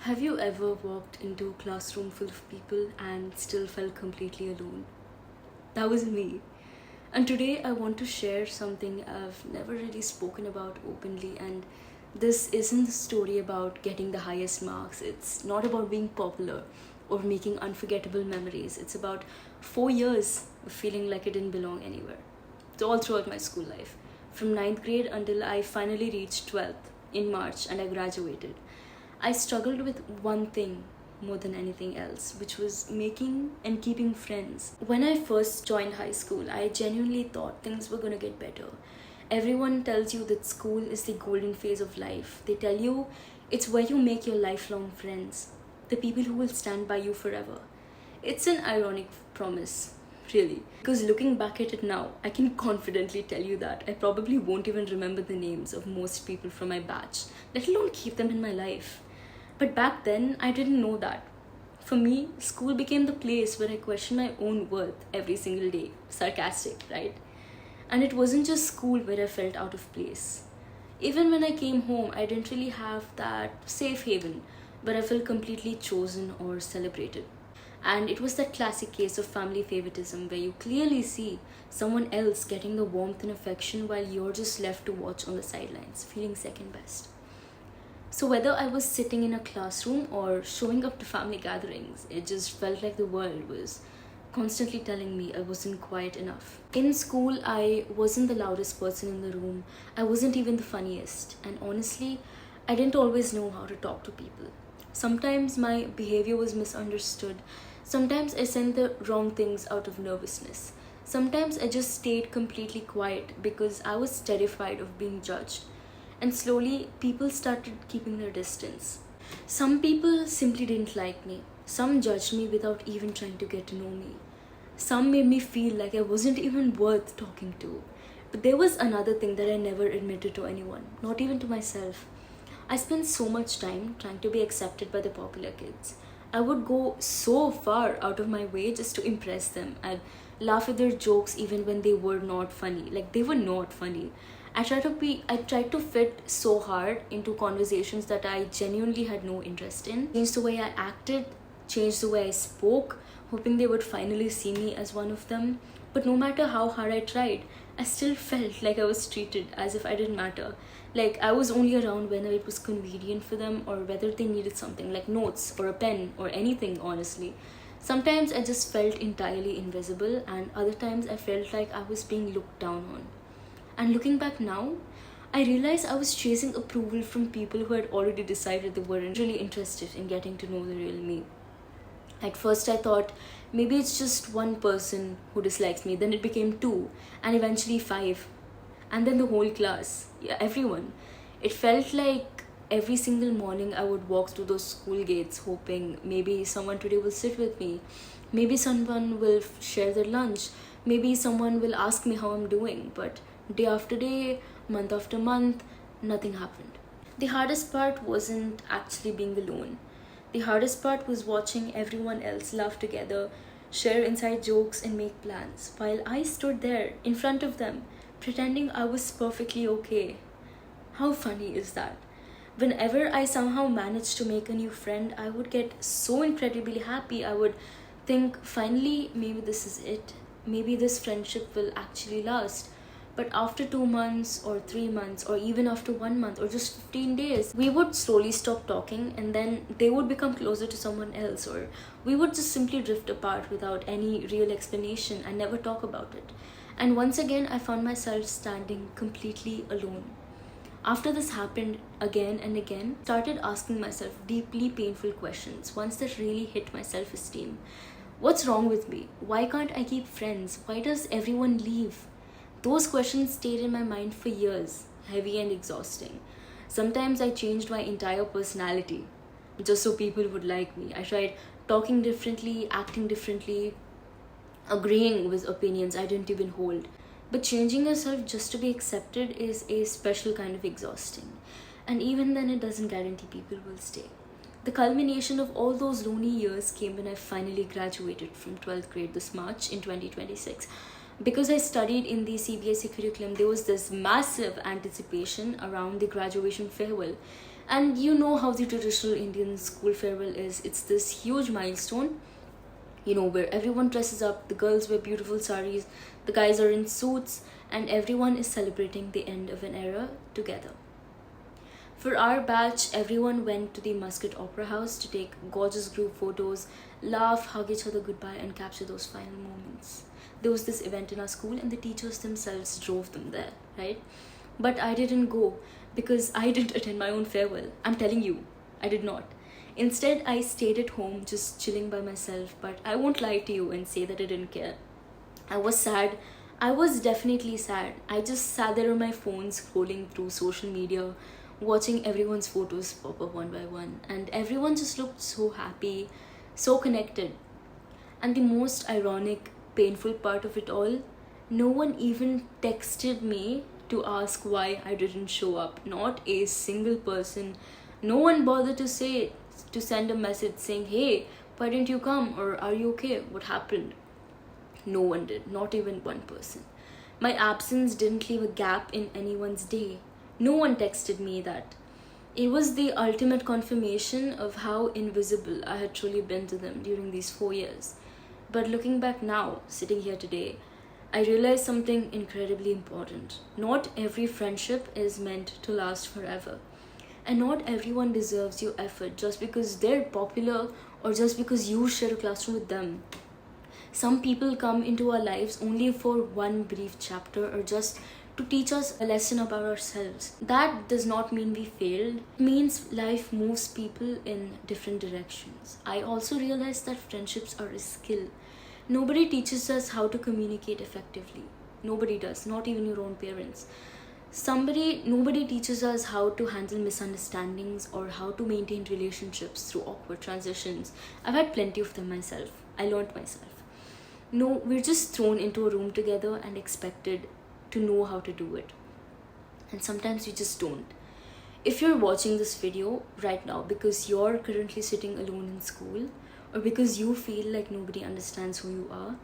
Have you ever walked into a classroom full of people and still felt completely alone? That was me. And today I want to share something I've never really spoken about openly. And this isn't the story about getting the highest marks, it's not about being popular or making unforgettable memories. It's about 4 years of feeling like I didn't belong anywhere. It's all throughout my school life, from ninth grade until I finally reached 12th in March and I graduated. I struggled with one thing more than anything else, which was making and keeping friends. When I first joined high school, I genuinely thought things were gonna get better. Everyone tells you that school is the golden phase of life. They tell you it's where you make your lifelong friends, the people who will stand by you forever. It's an ironic promise, really. Because looking back at it now, I can confidently tell you that I probably won't even remember the names of most people from my batch, let alone keep them in my life. But back then, I didn't know that. For me, school became the place where I questioned my own worth every single day. Sarcastic, right? And it wasn't just school where I felt out of place. Even when I came home, I didn't really have that safe haven where I felt completely chosen or celebrated. And it was that classic case of family favoritism where you clearly see someone else getting the warmth and affection while you're just left to watch on the sidelines, feeling second best. So, whether I was sitting in a classroom or showing up to family gatherings, it just felt like the world was constantly telling me I wasn't quiet enough. In school, I wasn't the loudest person in the room, I wasn't even the funniest, and honestly, I didn't always know how to talk to people. Sometimes my behavior was misunderstood, sometimes I said the wrong things out of nervousness. Sometimes I just stayed completely quiet because I was terrified of being judged. And slowly, people started keeping their distance. Some people simply didn't like me. Some judged me without even trying to get to know me. Some made me feel like I wasn't even worth talking to. But there was another thing that I never admitted to anyone, not even to myself. I spent so much time trying to be accepted by the popular kids. I would go so far out of my way just to impress them. I'd laugh at their jokes even when they were not funny. Like they were not funny. I tried to fit so hard into conversations that I genuinely had no interest in. Changed the way I acted, changed the way I spoke, hoping they would finally see me as one of them. But no matter how hard I tried, I still felt like I was treated as if I didn't matter. Like I was only around whenever it was convenient for them or whether they needed something like notes or a pen or anything, honestly. Sometimes I just felt entirely invisible, and other times I felt like I was being looked down on. And looking back now, I realized I was chasing approval from people who had already decided they weren't really interested in getting to know the real me. At first, I thought maybe it's just one person who dislikes me, then it became two, and eventually five, and then the whole class. Yeah, everyone. It felt like every single morning I would walk through those school gates hoping maybe someone today will sit with me, maybe someone will share their lunch, maybe someone will ask me how I'm doing, but day after day, month after month, nothing happened. The hardest part wasn't actually being alone. The hardest part was watching everyone else laugh together, share inside jokes, and make plans, while I stood there in front of them, pretending I was perfectly okay. How funny is that? Whenever I somehow managed to make a new friend, I would get so incredibly happy. I would think, finally, maybe this is it. Maybe this friendship will actually last. But after 2 months or 3 months, or even after 1 month or just 15 days, we would slowly stop talking and then they would become closer to someone else, or we would just simply drift apart without any real explanation and never talk about it. And once again, I found myself standing completely alone. After this happened again and again, started asking myself deeply painful questions, ones that really hit my self-esteem. What's wrong with me? Why can't I keep friends? Why does everyone leave? Those questions stayed in my mind for years, heavy and exhausting. Sometimes I changed my entire personality just so people would like me. I tried talking differently, acting differently, agreeing with opinions I didn't even hold. But changing yourself just to be accepted is a special kind of exhausting. And even then, it doesn't guarantee people will stay. The culmination of all those lonely years came when I finally graduated from 12th grade this March in 2026. Because I studied in the CBSE curriculum, there was this massive anticipation around the graduation farewell. And you know how the traditional Indian school farewell is. It's this huge milestone, where everyone dresses up, the girls wear beautiful saris, the guys are in suits, and everyone is celebrating the end of an era together. For our batch, everyone went to the Muscat Opera House to take gorgeous group photos, laugh, hug each other goodbye, and capture those final moments. There was this event in our school, and the teachers themselves drove them there, right? But I didn't go because I didn't attend my own farewell. I'm telling you, I did not. Instead, I stayed at home just chilling by myself, but I won't lie to you and say that I didn't care. I was sad. I was definitely sad. I just sat there on my phone scrolling through social media, watching everyone's photos pop up one by one, and everyone just looked so happy, so connected. And the most ironic, painful part of it all, no one even texted me to ask why I didn't show up. Not a single person. No one bothered to send a message saying, hey, why didn't you come? Or are you okay? What happened? No one did. Not even one person. My absence didn't leave a gap in anyone's day. No one texted me that. It was the ultimate confirmation of how invisible I had truly been to them during these 4 years. But looking back now, sitting here today, I realized something incredibly important. Not every friendship is meant to last forever. And not everyone deserves your effort just because they're popular or just because you share a classroom with them. Some people come into our lives only for one brief chapter or just to teach us a lesson about ourselves. That does not mean we failed. It means life moves people in different directions. I also realized that friendships are a skill. Nobody teaches us how to communicate effectively. Nobody does, not even your own parents. Nobody teaches us how to handle misunderstandings or how to maintain relationships through awkward transitions. I've had plenty of them myself. I learned myself. No, we're just thrown into a room together and expected to know how to do it. And sometimes we just don't. If you're watching this video right now because you're currently sitting alone in school or because you feel like nobody understands who you are,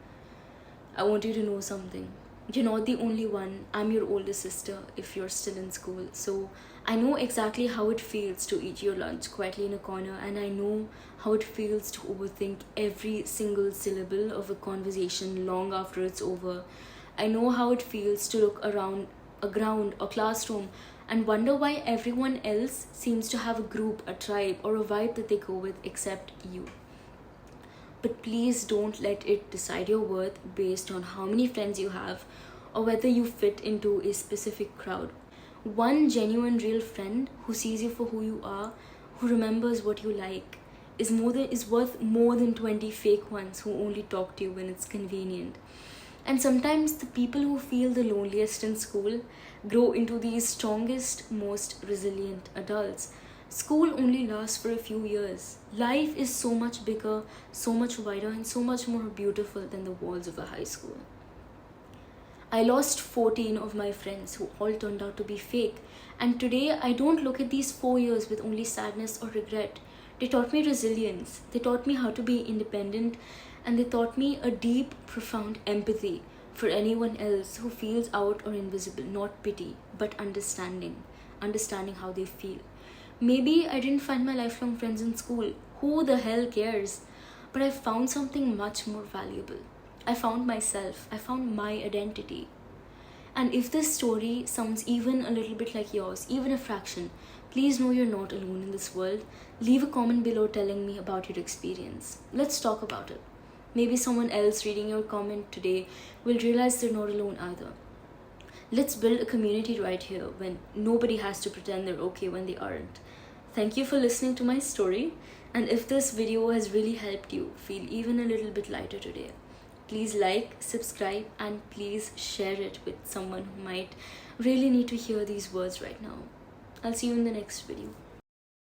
I want you to know something. You're not the only one. I'm your older sister if you're still in school. So I know exactly how it feels to eat your lunch quietly in a corner, and I know how it feels to overthink every single syllable of a conversation long after it's over. I know how it feels to look around a ground or classroom and wonder why everyone else seems to have a group, a tribe, or a vibe that they go with except you. But please don't let it decide your worth based on how many friends you have or whether you fit into a specific crowd. One genuine real friend who sees you for who you are, who remembers what you like, is worth more than 20 fake ones who only talk to you when it's convenient. And sometimes the people who feel the loneliest in school grow into the strongest, most resilient adults. School only lasts for a few years. Life is so much bigger, so much wider, and so much more beautiful than the walls of a high school. I lost 14 of my friends who all turned out to be fake. And today I don't look at these 4 years with only sadness or regret. They taught me resilience. They taught me how to be independent. And they taught me a deep, profound empathy for anyone else who feels out or invisible. Not pity, but understanding. Understanding how they feel. Maybe I didn't find my lifelong friends in school. Who the hell cares? But I found something much more valuable. I found myself. I found my identity. And if this story sounds even a little bit like yours, even a fraction, please know you're not alone in this world. Leave a comment below telling me about your experience. Let's talk about it. Maybe someone else reading your comment today will realize they're not alone either. Let's build a community right here when nobody has to pretend they're okay when they aren't. Thank you for listening to my story. And if this video has really helped you feel even a little bit lighter today, please like, subscribe, and please share it with someone who might really need to hear these words right now. I'll see you in the next video.